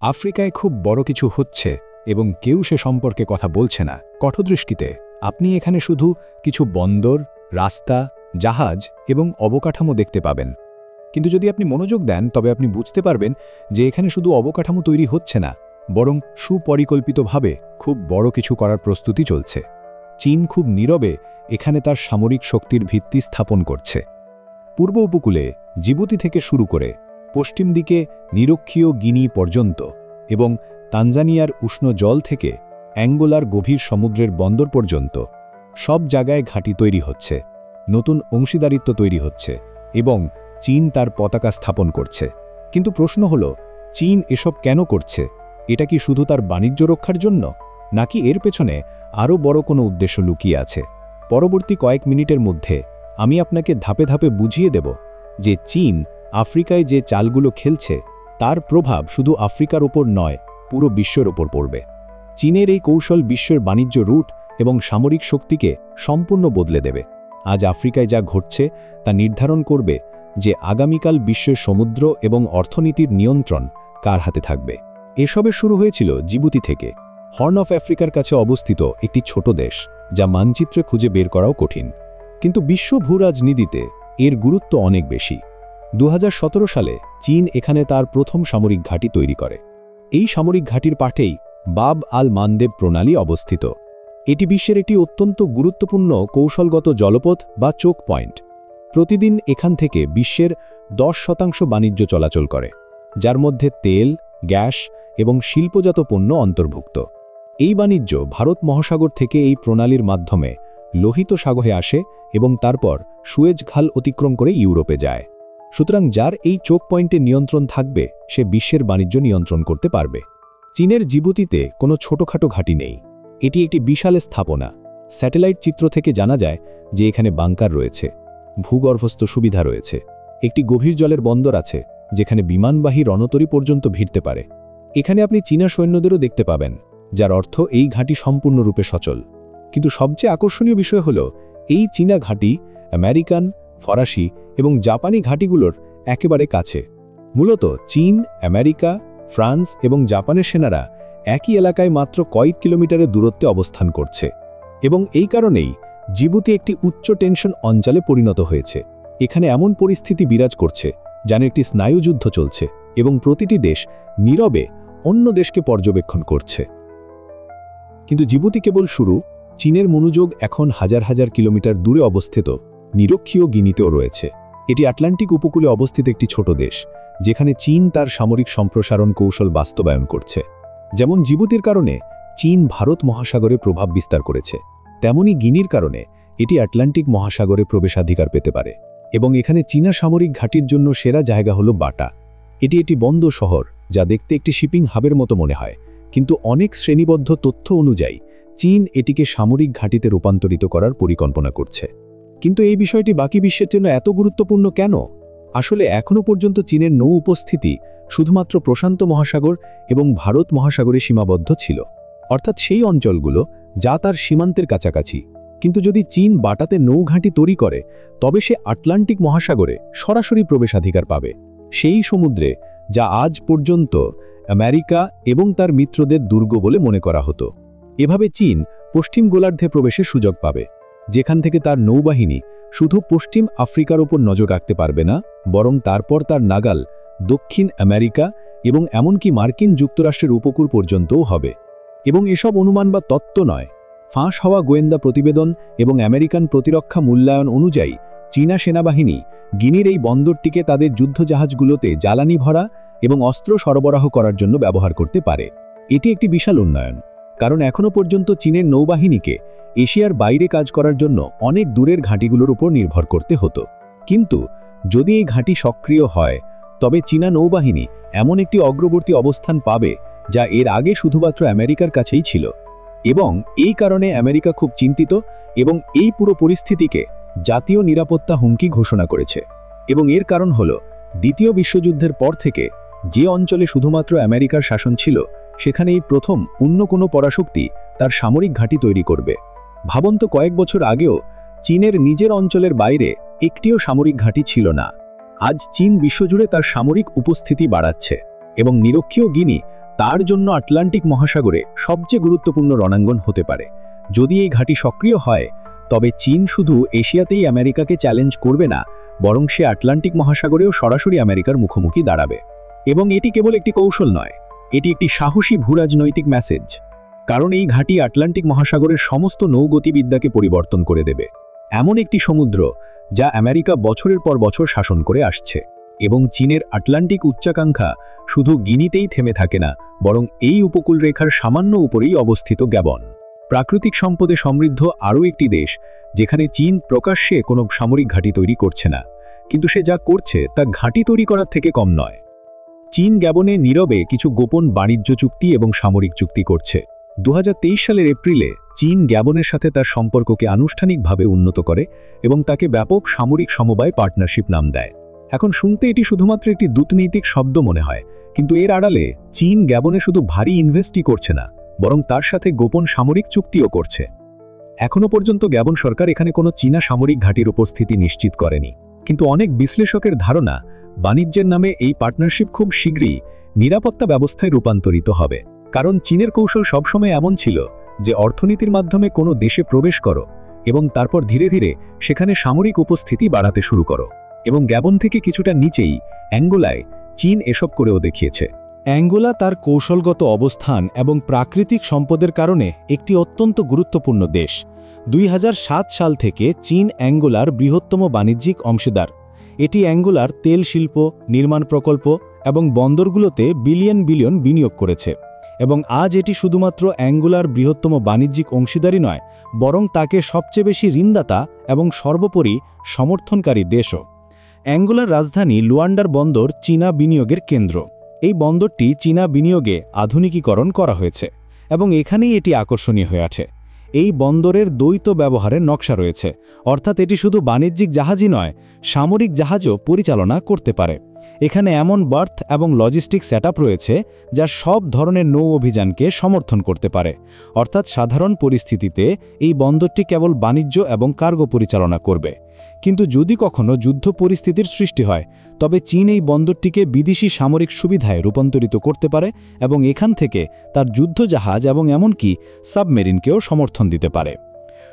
আফ্রিকায় খুব বড় কিছু হচ্ছে এবং কেউ সে সম্পর্কে কথা বলছে না। কঠোদৃষ্টিতে আপনি এখানে শুধু কিছু বন্দর, রাস্তা, জাহাজ এবং অবকাঠামো দেখতে পাবেন। কিন্তু যদি আপনি মনোযোগ দেন তবে আপনি বুঝতে পারবেন যে এখানে শুধু অবকাঠামো তৈরি হচ্ছে না, বরং সুপরিকল্পিতভাবে খুব বড় কিছু করার প্রস্তুতি চলছে। চীন খুব নীরবে এখানে তার সামরিক শক্তির ভিত্তি স্থাপন করছে। পূর্ব উপকূলে জিবুতি থেকে শুরু করে পশ্চিম দিকে নিরক্ষীয় গিনি পর্যন্ত এবং তানজানিয়ার উষ্ণ জল থেকে অ্যাঙ্গোলার গভীর সমুদ্রের বন্দর পর্যন্ত সব জায়গায় ঘাঁটি তৈরি হচ্ছে, নতুন অংশীদারিত্ব তৈরি হচ্ছে এবং চীন তার পতাকা স্থাপন করছে। কিন্তু প্রশ্ন হল, চীন এসব কেন করছে? এটা কি শুধু তার বাণিজ্য রক্ষার জন্য, নাকি এর পেছনে আরও বড় কোনো উদ্দেশ্য লুকিয়ে আছে? পরবর্তী কয়েক মিনিটের মধ্যে আমি আপনাকে ধাপে ধাপে বুঝিয়ে দেব যে চীন আফ্রিকায় যে চালগুলো খেলছে তার প্রভাব শুধু আফ্রিকার ওপর নয়, পুরো বিশ্বের ওপর পড়বে। চীনের এই কৌশল বিশ্বের বাণিজ্য রুট এবং সামরিক শক্তিকে সম্পূর্ণ বদলে দেবে। আজ আফ্রিকায় যা ঘটছে তা নির্ধারণ করবে যে আগামীকাল বিশ্বের সমুদ্র এবং অর্থনীতির নিয়ন্ত্রণ কার হাতে থাকবে। এসবের শুরু হয়েছিল জিবুতি থেকে, হর্ন অফ আফ্রিকার কাছে অবস্থিত একটি ছোট দেশ, যা মানচিত্রে খুঁজে বের করাও কঠিন। কিন্তু বিশ্ব ভূরাজনীতিতে এর গুরুত্ব অনেক বেশি। 2017 সালে চীন এখানে তার প্রথম সামরিক ঘাঁটি তৈরি করে। এই সামরিক ঘাঁটির পাশেই বাব আল মানদেব প্রণালী অবস্থিত। এটি বিশ্বের একটি অত্যন্ত গুরুত্বপূর্ণ কৌশলগত জলপথ বা চোক পয়েন্ট। প্রতিদিন এখান থেকে বিশ্বের 10% বাণিজ্য চলাচল করে, যার মধ্যে তেল, গ্যাস এবং শিল্পজাত পণ্য অন্তর্ভুক্ত। এই বাণিজ্য ভারত মহাসাগর থেকে এই প্রণালীর মাধ্যমে লোহিত সাগরে আসে এবং তারপর সুয়েজ খাল অতিক্রম করে ইউরোপে যায়। সুতরাং যার এই চোক পয়েন্টে নিয়ন্ত্রণ থাকবে সে বিশ্বের বাণিজ্য নিয়ন্ত্রণ করতে পারবে। চীনের জিবুতিতে কোনো ছোটখাটো ঘাঁটি নেই, এটি একটি বিশাল স্থাপনা। স্যাটেলাইট চিত্র থেকে জানা যায় যে এখানে বাংকার রয়েছে, ভূগর্ভস্থ সুবিধা রয়েছে, একটি গভীর জলের বন্দর আছে যেখানে বিমানবাহী রণতরী পর্যন্ত ভিড়তে পারে। এখানে আপনি চীনা সৈন্যদেরও দেখতে পাবেন, যার অর্থ এই ঘাঁটি সম্পূর্ণরূপে সচল। কিন্তু সবচেয়ে আকর্ষণীয় বিষয় হল, এই চীনা ঘাঁটি আমেরিকান, ফরাসি এবং জাপানি ঘাঁটিগুলোর একেবারে কাছে। মূলত চীন, আমেরিকা, ফ্রান্স এবং জাপানের সেনারা একই এলাকায় মাত্র কয়েক কিলোমিটারের দূরত্বে অবস্থান করছে এবং এই কারণেই জিবুতি একটি উচ্চ টেনশন অঞ্চলে পরিণত হয়েছে। এখানে এমন পরিস্থিতি বিরাজ করছে যেন একটি স্নায়ুযুদ্ধ চলছে এবং প্রতিটি দেশ নীরবে অন্য দেশকে পর্যবেক্ষণ করছে। কিন্তু জিবুতি কেবল শুরু। চীনের মনোযোগ এখন হাজার হাজার কিলোমিটার দূরে অবস্থিত নিরক্ষীয় গিনিতেও রয়েছে। এটি আটলান্টিক উপকূলে অবস্থিত একটি ছোট দেশ, যেখানে চীন তার সামরিক সম্প্রসারণ কৌশল বাস্তবায়ন করছে। যেমন জিবুতির কারণে চীন ভারত মহাসাগরে প্রভাব বিস্তার করেছে, তেমনি গিনির কারণে এটি আটলান্টিক মহাসাগরে প্রবেশাধিকার পেতে পারে। এবং এখানে চীনা সামরিক ঘাঁটির জন্য সেরা জায়গা হল বাটা। এটি একটি বন্ধ শহর, যা দেখতে একটি শিপিং হাবের মতো মনে হয়, কিন্তু অনেক শ্রেণীবদ্ধ তথ্য অনুযায়ী চীন এটিকে সামরিক ঘাঁটিতে রূপান্তরিত করার পরিকল্পনা করছে। কিন্তু এই বিষয়টি বাকি বিশ্বের জন্য এত গুরুত্বপূর্ণ কেন? আসলে এখনও পর্যন্ত চীনের নৌ উপস্থিতি শুধুমাত্র প্রশান্ত মহাসাগর এবং ভারত মহাসাগরে সীমাবদ্ধ ছিল, অর্থাৎ সেই অঞ্চলগুলো যা তার সীমান্তের কাছাকাছি। কিন্তু যদি চীন বাটাতে নৌঘাঁটি তৈরি করে, তবে সে আটলান্টিক মহাসাগরে সরাসরি প্রবেশাধিকার পাবে, সেই সমুদ্রে যা আজ পর্যন্ত আমেরিকা এবং তার মিত্রদের দুর্গ বলে মনে করা হতো। এভাবে চীন পশ্চিম গোলার্ধে প্রবেশের সুযোগ পাবে, যেখান থেকে তার নৌবাহিনী শুধু পশ্চিম আফ্রিকার ওপর নজর রাখতে পারবে না, বরং তারপর তার নাগাল দক্ষিণ আমেরিকা এবং এমনকি মার্কিন যুক্তরাষ্ট্রের উপকূল পর্যন্তও হবে। এবং এসব অনুমান বা তত্ত্ব নয়, ফাঁস হওয়া গোয়েন্দা প্রতিবেদন এবং আমেরিকান প্রতিরক্ষা মূল্যায়ন অনুযায়ী চীনা সেনাবাহিনী গিনির এই বন্দরটিকে তাদের যুদ্ধজাহাজগুলোতে জ্বালানি ভরা এবং অস্ত্র সরবরাহ করার জন্য ব্যবহার করতে পারে। এটি একটি বিশাল উন্নয়ন, কারণ এখনও পর্যন্ত চীনের নৌবাহিনীকে এশিয়ার বাইরে কাজ করার জন্য অনেক দূরের ঘাঁটিগুলোর উপর নির্ভর করতে হতো। কিন্তু যদি এই ঘাঁটি সক্রিয় হয়, তবে চীনা নৌবাহিনী এমন একটি অগ্রবর্তী অবস্থান পাবে যা এর আগে শুধুমাত্র আমেরিকার কাছেই ছিল। এবং এই কারণে আমেরিকা খুব চিন্তিত এবং এই পুরো পরিস্থিতিকে জাতীয় নিরাপত্তা হুমকি ঘোষণা করেছে। এবং এর কারণ হল, দ্বিতীয় বিশ্বযুদ্ধের পর থেকে যে অঞ্চলে শুধুমাত্র আমেরিকার শাসন ছিল, সেখানে এই প্রথম অন্য কোনো পরাশক্তি তার সামরিক ঘাঁটি তৈরি করবে। ভাবুন তো, কয়েক বছর আগেও চীনের নিজের অঞ্চলের বাইরে একটিও সামরিক ঘাঁটি ছিল না। আজ চীন বিশ্বজুড়ে তার সামরিক উপস্থিতি বাড়াচ্ছে এবং নিরক্ষীয় গিনি তার জন্য আটলান্টিক মহাসাগরে সবচেয়ে গুরুত্বপূর্ণ রণাঙ্গন হতে পারে। যদি এই ঘাঁটি সক্রিয় হয়, তবে চীন শুধু এশিয়াতেই আমেরিকাকে চ্যালেঞ্জ করবে না, বরং সে আটলান্টিক মহাসাগরেও সরাসরি আমেরিকার মুখোমুখি দাঁড়াবে। এবং এটি কেবল একটি কৌশল নয়, এটি একটি সাহসী ভূরাজনৈতিক মেসেজ। কারণ এই ঘাঁটি আটলান্টিক মহাসাগরের সমস্ত নৌগতিবিদ্যাকে পরিবর্তন করে দেবে। এমন একটি সমুদ্র যা আমেরিকা বছরের পর বছর শাসন করে আসছে। এবং চীনের আটলান্টিক উচ্চাকাঙ্ক্ষা শুধু গিনিতেই থেমে থাকে না, বরং এই উপকূলরেখার সামান্য উপরেই অবস্থিত গ্যাবন। প্রাকৃতিক সম্পদে সমৃদ্ধ আরও একটি দেশ, যেখানে চীন প্রকাশ্যে কোনো সামরিক ঘাঁটি তৈরি করছে না, কিন্তু সে যা করছে তা ঘাঁটি তৈরি করার থেকে কম নয়। চীন গ্যাবনে নীরবে কিছু গোপন বাণিজ্য চুক্তি এবং সামরিক চুক্তি করছে। 2023 সালের এপ্রিলে চীন গ্যাবনের সাথে তার সম্পর্ককে আনুষ্ঠানিকভাবে উন্নত করে এবং তাকে ব্যাপক সামরিক সমবায় পার্টনারশিপ নাম দেয়। এখন শুনতে এটি শুধুমাত্র একটি দূতনৈতিক শব্দ মনে হয়, কিন্তু এর আড়ালে চীন গ্যাবনে শুধু ভারী ইনভেস্টই করছে না, বরং তার সাথে গোপন সামরিক চুক্তিও করছে। এখনও পর্যন্ত গ্যাবন সরকার এখানে কোনো চীনা সামরিক ঘাঁটির উপস্থিতি নিশ্চিত করেনি, কিন্তু অনেক বিশ্লেষকের ধারণা বাণিজ্যের নামে এই পার্টনারশিপ খুব শীঘ্রই নিরাপত্তা ব্যবস্থায় রূপান্তরিত হবে। কারণ চীনের কৌশল সবসময় এমন ছিল যে অর্থনীতির মাধ্যমে কোনো দেশে প্রবেশ করো এবং তারপর ধীরে ধীরে সেখানে সামরিক উপস্থিতি বাড়াতে শুরু করো। এবং গ্যাবন থেকে কিছুটা নিচেই অ্যাঙ্গোলায় চীন এসব করেও দেখিয়েছে। অ্যাঙ্গোলা তার কৌশলগত অবস্থান এবং প্রাকৃতিক সম্পদের কারণে একটি অত্যন্ত গুরুত্বপূর্ণ দেশ। 2007 সাল থেকে চীন অ্যাঙ্গোলার বৃহত্তম বাণিজ্যিক অংশীদার। এটি অ্যাঙ্গোলার তেল শিল্প, নির্মাণ প্রকল্প এবং বন্দরগুলোতে বিলিয়ন বিলিয়ন বিনিয়োগ করেছে। এবং আজ এটি শুধুমাত্র অ্যাঙ্গোলার বৃহত্তম বাণিজ্যিক অংশীদারই নয়, বরং তাকে সবচেয়ে বেশি ঋণদাতা এবং সর্বোপরি সমর্থনকারী দেশও। অ্যাঙ্গোলার রাজধানী লুয়ান্ডার বন্দর চীনা বিনিয়োগের কেন্দ্র। এই বন্দরটি চীনা বিনিয়োগে আধুনিকীকরণ করা হয়েছে এবং এখানেই এটি আকর্ষণীয় হয়ে ওঠে। এই বন্দরের দ্বৈত ব্যবহারের নকশা রয়েছে, অর্থাৎ এটি শুধু বাণিজ্যিক জাহাজই নয়, সামরিক জাহাজও পরিচালনা করতে পারে। এখানে এমন বার্থ এবং লজিস্টিক সেটআপ রয়েছে যা সব ধরনের নৌ অভিযানকে সমর্থন করতে পারে। অর্থাৎ সাধারণ পরিস্থিতিতে এই বন্দরটি কেবল বাণিজ্য এবং কার্গো পরিচালনা করবে। কিন্তু যদি কখনো যুদ্ধ পরিস্থিতির সৃষ্টি হয়, তবে চীন এই বন্দরটিকে বিদেশি সামরিক সুবিধায় রূপান্তরিত করতে পারে এবং এখান থেকে তার যুদ্ধজাহাজ এবং এমনকি সাবমেরিনকেও সমর্থন দিতে পারে।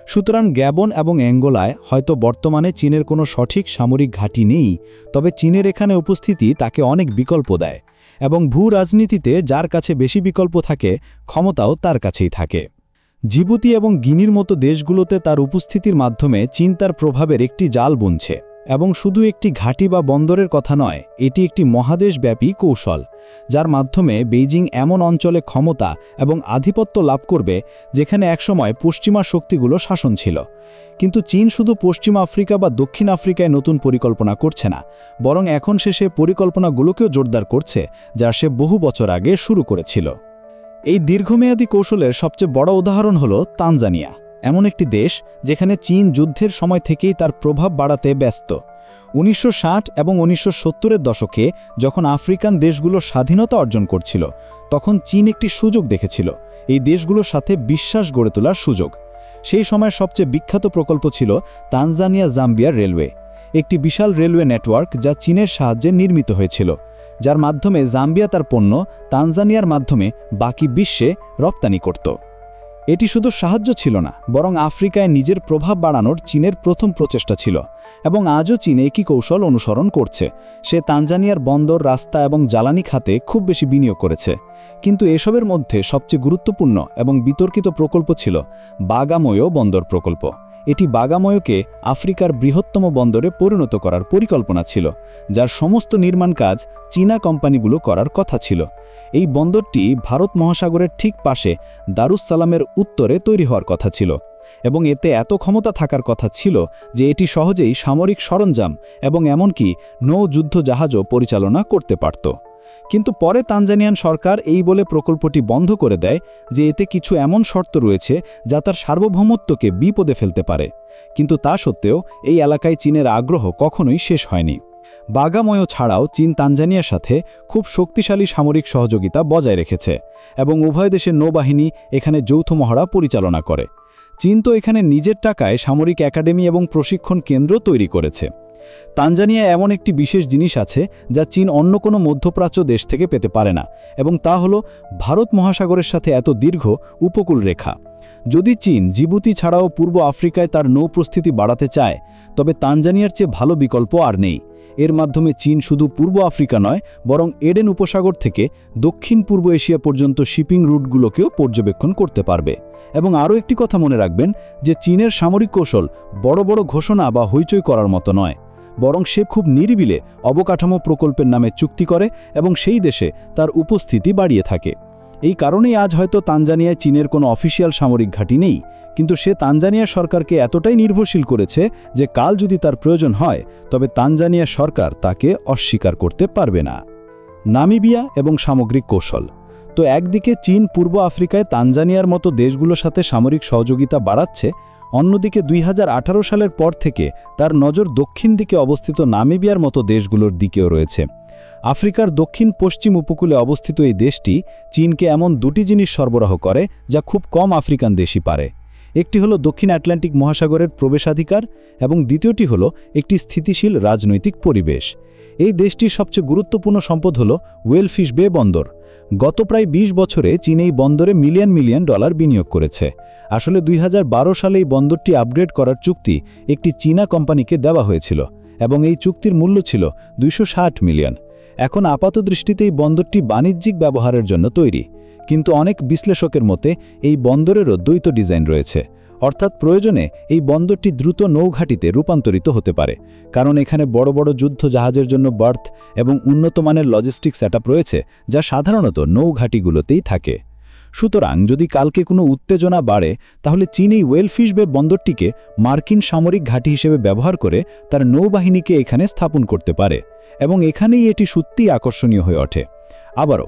সুতরাং গ্যাবন এবং অ্যাঙ্গোলায় হয়তো বর্তমানে চীনের কোনো সঠিক সামরিক ঘাঁটি নেই, তবে চীনের এখানে উপস্থিতি তাকে অনেক বিকল্প দেয় এবং ভূ রাজনীতিতে যার কাছে বেশি বিকল্প থাকে, ক্ষমতাও তার কাছেই থাকে। জিবুতি এবং গিনির মতো দেশগুলোতে তার উপস্থিতির মাধ্যমে চীন তার প্রভাবের একটি জাল বুনছে। এবং শুধু একটি ঘাঁটি বা বন্দরের কথা নয়, এটি একটি মহাদেশব্যাপী কৌশল, যার মাধ্যমে বেইজিং এমন অঞ্চলে ক্ষমতা এবং আধিপত্য লাভ করবে যেখানে একসময় পশ্চিমা শক্তিগুলো শাসন ছিল। কিন্তু চীন শুধু পশ্চিম আফ্রিকা বা দক্ষিণ আফ্রিকায় নতুন পরিকল্পনা করছে না, বরং এখন সে পরিকল্পনাগুলোকেও জোরদার করছে যা সে বহু বছর আগে শুরু করেছিল। এই দীর্ঘমেয়াদী কৌশলের সবচেয়ে বড় উদাহরণ হল তানজানিয়া, এমন একটি দেশ যেখানে চীন যুদ্ধের সময় থেকেই তার প্রভাব বাড়াতে ব্যস্ত। 1960 এবং 1970-এর দশকে যখন আফ্রিকান দেশগুলো স্বাধীনতা অর্জন করছিল, তখন চীন একটি সুযোগ দেখেছিল, এই দেশগুলোর সাথে বিশ্বাস গড়ে তোলার সুযোগ। সেই সময়ের সবচেয়ে বিখ্যাত প্রকল্প ছিল তানজানিয়া জাম্বিয়া রেলওয়ে, একটি বিশাল রেলওয়ে নেটওয়ার্ক যা চীনের সাহায্যে নির্মিত হয়েছিল, যার মাধ্যমে জাম্বিয়া তার পণ্য তানজানিয়ার মাধ্যমে বাকি বিশ্বে রপ্তানি করত। এটি শুধু সাহায্য ছিল না, বরং আফ্রিকায় নিজের প্রভাব বাড়ানোর চীনের প্রথম প্রচেষ্টা ছিল এবং আজও চীন একই কৌশল অনুসরণ করছে। সে তানজানিয়ার বন্দর, রাস্তা এবং জ্বালানি খাতে খুব বেশি বিনিয়োগ করেছে। কিন্তু এসবের মধ্যে সবচেয়ে গুরুত্বপূর্ণ এবং বিতর্কিত প্রকল্প ছিল বাগামোয়ো বন্দর প্রকল্প। এটি বাগামোয়োকে আফ্রিকার বৃহত্তম বন্দরে পরিণত করার পরিকল্পনা ছিল, যার সমস্ত নির্মাণ কাজ চীনা কোম্পানিগুলো করার কথা ছিল। এই বন্দরটি ভারত মহাসাগরের ঠিক পাশে দারুস সালামের উত্তরে তৈরি হওয়ার কথা ছিল এবং এতে এত ক্ষমতা থাকার কথা ছিল যে এটি সহজেই সামরিক সরঞ্জাম এবং এমনকি নৌ যুদ্ধ জাহাজও পরিচালনা করতে পারত। কিন্তু পরে তানজানিয়ান সরকার এই বলে প্রকল্পটি বন্ধ করে দেয় যে এতে কিছু এমন শর্ত রয়েছে যা তার সার্বভৌমত্বকে বিপদে ফেলতে পারে। কিন্তু তা সত্ত্বেও এই এলাকায় চীনের আগ্রহ কখনোই শেষ হয়নি। বাগামোয়ো ছাড়াও চীন তানজানিয়ার সাথে খুব শক্তিশালী সামরিক সহযোগিতা বজায় রেখেছে এবং উভয় দেশের নৌবাহিনী এখানে যৌথ মহড়া পরিচালনা করে। চীন তো এখানে নিজের টাকায় সামরিক একাডেমি এবং প্রশিক্ষণ কেন্দ্র তৈরি করেছে। তানজানিয়ায় এমন একটি বিশেষ জিনিস আছে যা চীন অন্য কোনো মধ্যপ্রাচ্য দেশ থেকে পেতে পারে না, এবং তা হল ভারত মহাসাগরের সাথে এত দীর্ঘ উপকূল রেখা। যদি চীন জিবুতি ছাড়াও পূর্ব আফ্রিকায় তার নৌপ্রস্তুতি বাড়াতে চায়, তবে তানজানিয়ার চেয়ে ভালো বিকল্প আর নেই। এর মাধ্যমে চীন শুধু পূর্ব আফ্রিকা নয়, বরং এডেন উপসাগর থেকে দক্ষিণ পূর্ব এশিয়া পর্যন্ত শিপিং রুটগুলোকেও পর্যবেক্ষণ করতে পারবে। এবং আরও একটি কথা মনে রাখবেন যে চীনের সামরিক কৌশল বড় বড় ঘোষণা বা হইচই করার মতো নয়, বরং সে খুব নিরিবিলে অবকাঠামো প্রকল্পের নামে চুক্তি করে এবং সেই দেশে তার উপস্থিতি বাড়িয়ে থাকে। এই কারণেই আজ হয়তো তানজানিয়ায় চীনের কোনো অফিসিয়াল সামরিক ঘাঁটি নেই, কিন্তু সে তানজানিয়া সরকারকে এতটাই নির্ভরশীল করেছে যে কাল যদি তার প্রয়োজন হয়, তবে তানজানিয়া সরকার তাকে অস্বীকার করতে পারবে না। নামিবিয়া এবং সামগ্রিক কৌশল। তো একদিকে চীন পূর্ব আফ্রিকায় তানজানিয়ার মতো দেশগুলোর সাথে সামরিক সহযোগিতা বাড়াচ্ছে, অন্যদিকে 2018 সালের পর থেকে তার নজর দক্ষিণ দিকে অবস্থিত নামিবিয়ার মতো দেশগুলোর দিকেও রয়েছে। আফ্রিকার দক্ষিণ পশ্চিম উপকূলে অবস্থিত এই দেশটি চীনকে এমন দুটি জিনিস সরবরাহ করে যা খুব কম আফ্রিকান দেশই পারে। একটি হলো দক্ষিণ আটলান্টিক মহাসাগরের প্রবেশাধিকার, এবং দ্বিতীয়টি হলো একটি স্থিতিশীল রাজনৈতিক পরিবেশ। এই দেশটির সবচেয়ে গুরুত্বপূর্ণ সম্পদ হলো ওয়েলফিশ বে বন্দর। গত প্রায় 20 বছরে চীন এই বন্দরে মিলিয়ন মিলিয়ন ডলার বিনিয়োগ করেছে। আসলে 2012 সালে এই বন্দরটি আপগ্রেড করার চুক্তি একটি চীনা কোম্পানিকে দেওয়া হয়েছিল, এবং এই চুক্তির মূল্য ছিল 260 মিলিয়ন। এখন আপাতদৃষ্টিতে এই বন্দরটি বাণিজ্যিক ব্যবহারের জন্য তৈরি, কিন্তু অনেক বিশ্লেষকের মতে এই বন্দরেরও দ্বৈত ডিজাইন রয়েছে, অর্থাৎ প্রয়োজনে এই বন্দরটি দ্রুত নৌঘাঁটিতে রূপান্তরিত হতে পারে, কারণ এখানে বড় বড় যুদ্ধ জাহাজের জন্য বার্থ এবং উন্নত মানের লজিস্টিক সেটআপ রয়েছে, যা সাধারণত নৌঘাঁটিগুলোতেই থাকে। সুতরাং যদি কালকে কোনো উত্তেজনা বাড়ে, তাহলে চীন এই ওয়েলফিশ বে বন্দরটিকে মার্কিন সামরিক ঘাঁটি হিসেবে ব্যবহার করে তার নৌবাহিনীকে এখানে স্থাপন করতে পারে, এবং এখানেই এটি সত্যিই আকর্ষণীয় হয়ে ওঠে। আবারও,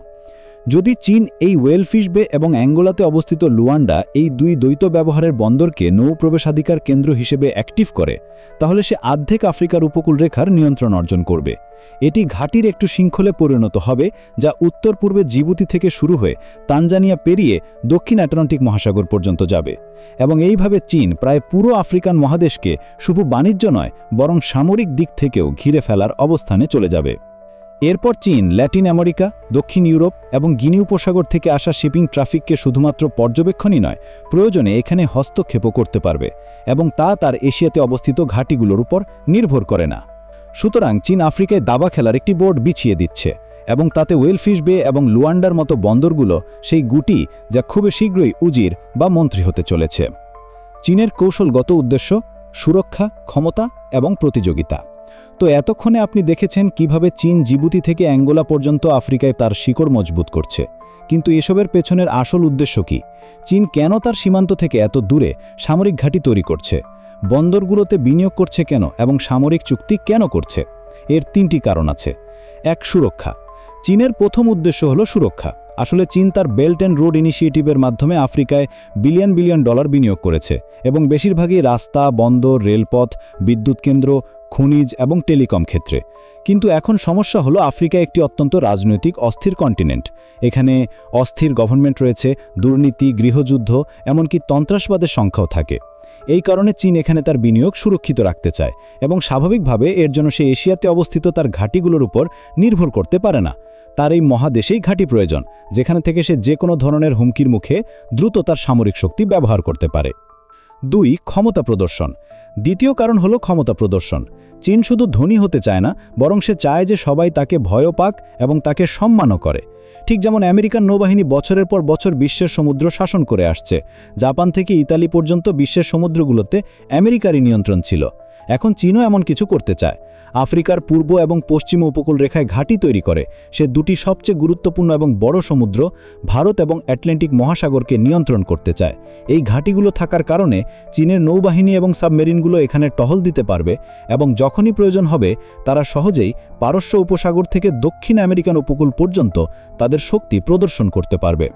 যদি চীন এই ওয়েলফিশ বে এবং অ্যাঙ্গোলাতে অবস্থিত লুয়ান্ডা এই দুই দ্বৈত ব্যবহারের বন্দরকে নৌপ্রবেশাধিকার কেন্দ্র হিসেবে অ্যাক্টিভ করে, তাহলে সে অর্ধেক আফ্রিকার উপকূল রেখার নিয়ন্ত্রণ অর্জন করবে। এটি ঘাঁটির একটু শৃঙ্খলে পরিণত হবে, যা উত্তর পূর্বে জিবুতি থেকে শুরু হয়ে তানজানিয়া পেরিয়ে দক্ষিণ আটলান্টিক মহাসাগর পর্যন্ত যাবে, এবং এইভাবে চীন প্রায় পুরো আফ্রিকান মহাদেশকে শুধু বাণিজ্য নয়, বরং সামরিক দিক থেকেও ঘিরে ফেলার অবস্থানে চলে যাবে। এরপর চীন ল্যাটিন আমেরিকা, দক্ষিণ ইউরোপ এবং গিনি উপসাগর থেকে আসা শিপিং ট্রাফিককে শুধুমাত্র পর্যবেক্ষণই নয়, প্রয়োজনে এখানে হস্তক্ষেপও করতে পারবে, এবং তা তার এশিয়াতে অবস্থিত ঘাঁটিগুলোর উপর নির্ভর করে না। সুতরাং চীন আফ্রিকায় দাবা খেলার একটি বোর্ড বিছিয়ে দিচ্ছে, এবং তাতে ওয়েলফিশ বে এবং লুয়ান্ডার মতো বন্দরগুলো সেই গুটি যা খুব শীঘ্রই উজির বা মন্ত্রী হতে চলেছে। চীনের কৌশলগত উদ্দেশ্য: সুরক্ষা, ক্ষমতা এবং প্রতিযোগিতা। তো এতক্ষণে আপনি দেখেছেন কিভাবে চীন জিবুতি থেকে অ্যাঙ্গোলা পর্যন্ত আফ্রিকায় তার শিকড় মজবুত করছে, কিন্তু এসবের পেছনের আসল উদ্দেশ্য কি? চীন কেন তার সীমান্ত থেকে এত দূরে সামরিক ঘাঁটি তৈরি করছে, বন্দরগুলোতে বিনিয়োগ করছে কেন, এবং সামরিক চুক্তি কেন করছে? এর 3টি কারণ আছে। 1. সুরক্ষা। চীনের প্রথম উদ্দেশ্য হলো সুরক্ষা। আসলে চীন তার বেল্ট অ্যান্ড রোড ইনিশিয়েটিভের মাধ্যমে আফ্রিকায় বিলিয়ন বিলিয়ন ডলার বিনিয়োগ করেছে, এবং বেশিরভাগই রাস্তা, বন্দর, রেলপথ, বিদ্যুৎ কেন্দ্র, খনিজ এবং টেলিকম ক্ষেত্রে। কিন্তু এখন সমস্যা হলো আফ্রিকা একটি অত্যন্ত রাজনৈতিক অস্থির কন্টিনেন্ট। এখানে অস্থির গভর্নমেন্ট রয়েছে, দুর্নীতি, গৃহযুদ্ধ, এমনকি সন্ত্রাসবাদের সংখ্যাও থাকে। এই কারণে চীন এখানে তার বিনিয়োগ সুরক্ষিত রাখতে চায়, এবং স্বাভাবিকভাবে এর জন্য সে এশিয়াতে অবস্থিত তার ঘাঁটিগুলোর উপর নির্ভর করতে পারে না। তার এই মহাদেশেই ঘাঁটি প্রয়োজন, যেখানে থেকে সে যে কোনো ধরনের হুমকির মুখে দ্রুত তার সামরিক শক্তি ব্যবহার করতে পারে। 2. ক্ষমতা প্রদর্শন। দ্বিতীয় কারণ হলো ক্ষমতা প্রদর্শন। চীন শুধু ধনী হতে চায় না, বরং সে চায় যে সবাই তাকে ভয়ও পাক এবং তাকে সম্মানও করে। ঠিক যেমন আমেরিকান নৌবাহিনী বছরের পর বছর বিশ্বের সমুদ্র শাসন করে আসছে। জাপান থেকে ইতালি পর্যন্ত বিশ্বের সমুদ্রগুলোতে আমেরিকারই নিয়ন্ত্রণ ছিল। এখন চীনও এমন কিছু করতে চায়। আফ্রিকার পূর্ব এবং পশ্চিম উপকূল রেখায় ঘাঁটি তৈরি করে সে দুটি সবচেয়ে গুরুত্বপূর্ণ এবং বড় সমুদ্র, ভারত এবং আটলান্টিক মহাসাগরকে নিয়ন্ত্রণ করতে চায়। এই ঘাঁটিগুলো থাকার কারণে চীনের নৌবাহিনী এবং সাবমেরিনগুলো এখানে টহল দিতে পারবে, এবং যখনই প্রয়োজন হবে তারা সহজেই পারস্য উপসাগর থেকে দক্ষিণ আমেরিকান উপকূল পর্যন্ত তাদের শক্তি প্রদর্শন করতে পারবে।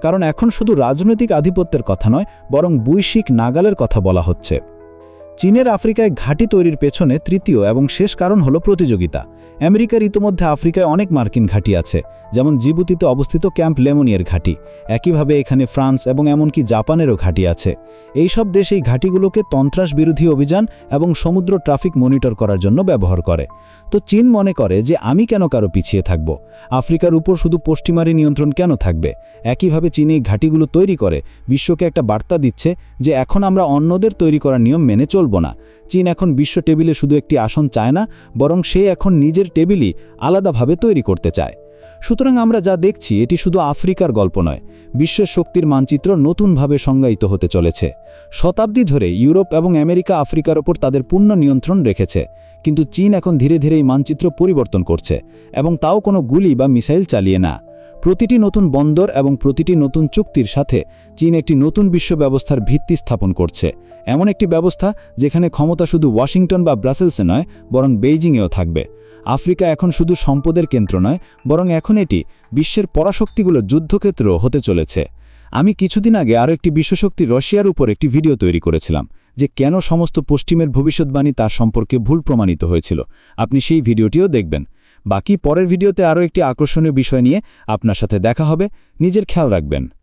কারণ এখন শুধু রাজনৈতিক আধিপত্যের কথা নয়, বরং বৈশ্বিক নাগালের কথা বলা হচ্ছে। চীনের আফ্রিকায় ঘাঁটি তৈরির পেছনে তৃতীয় এবং শেষ কারণ হলো প্রতিযোগিতা। আমেরিকার ইতোমধ্যে আফ্রিকায় অনেক মার্কিন ঘাঁটি আছে, যেমন জিবুতিতে অবস্থিত ক্যাম্প লেমনিয়ার ঘাঁটি। একইভাবে এখানে ফ্রান্স এবং এমনকি জাপানেরও ঘাঁটি আছে। এই সব দেশ এই ঘাঁটিগুলোকে সন্ত্রাস বিরোধী অভিযান এবং সমুদ্র ট্রাফিক মনিটর করার জন্য ব্যবহার করে। তো চীন মনে করে যে আমি কেন কারো পিছিয়ে থাকব, আফ্রিকার উপর শুধু পশ্চিমারি নিয়ন্ত্রণ কেন থাকবে। একইভাবে চীন এই ঘাঁটিগুলো তৈরি করে বিশ্বকে একটা বার্তা দিচ্ছে যে এখন আমরা অন্যদের তৈরি করার নিয়ম মেনে চলব না। চীন এখন বিশ্ব টেবিলে শুধু একটি আসন চায় না, বরং সে এখন নিজের টেবিলই আলাদাভাবে তৈরি করতে চায়। সুতরাং আমরা যা দেখছি এটি শুধু আফ্রিকার গল্প নয়, বিশ্বের শক্তির মানচিত্র নতুনভাবে সংজ্ঞায়িত হতে চলেছে। শতাব্দী ধরে ইউরোপ এবং আমেরিকা আফ্রিকার ওপর তাদের পূর্ণ নিয়ন্ত্রণ রেখেছে, কিন্তু চীন এখন ধীরে ধীরে এই মানচিত্র পরিবর্তন করছে, এবং তাও কোনো গুলি বা মিসাইল চালিয়ে না। প্রতিটি নতুন বন্দর এবং প্রতিটি নতুন চুক্তির সাথে চীন একটি নতুন বিশ্ব ব্যবস্থার ভিত্তি স্থাপন করছে, এমন একটি ব্যবস্থা যেখানে ক্ষমতা শুধু ওয়াশিংটন বা ব্রাসেলসে নয়, বরং বেইজিংয়েও থাকবে। আফ্রিকা এখন শুধু সম্পদের কেন্দ্র নয়, বরং এখন এটি বিশ্বের পরাশক্তিগুলোর যুদ্ধক্ষেত্র হতে চলেছে। আমি কিছুদিন আগে আরও একটি বিশ্বশক্তি রাশিয়ার উপর একটি ভিডিও তৈরি করেছিলাম, যে কেন সমস্ত পশ্চিমের ভবিষ্যৎবাণী তার সম্পর্কে ভুল প্রমাণিত হয়েছিল। আপনি সেই ভিডিওটিও দেখবেন। বাকি পরের ভিডিওতে আরও একটি আকর্ষণীয় বিষয় নিয়ে আপনার সাথে দেখা হবে। নিজের খেয়াল রাখবেন।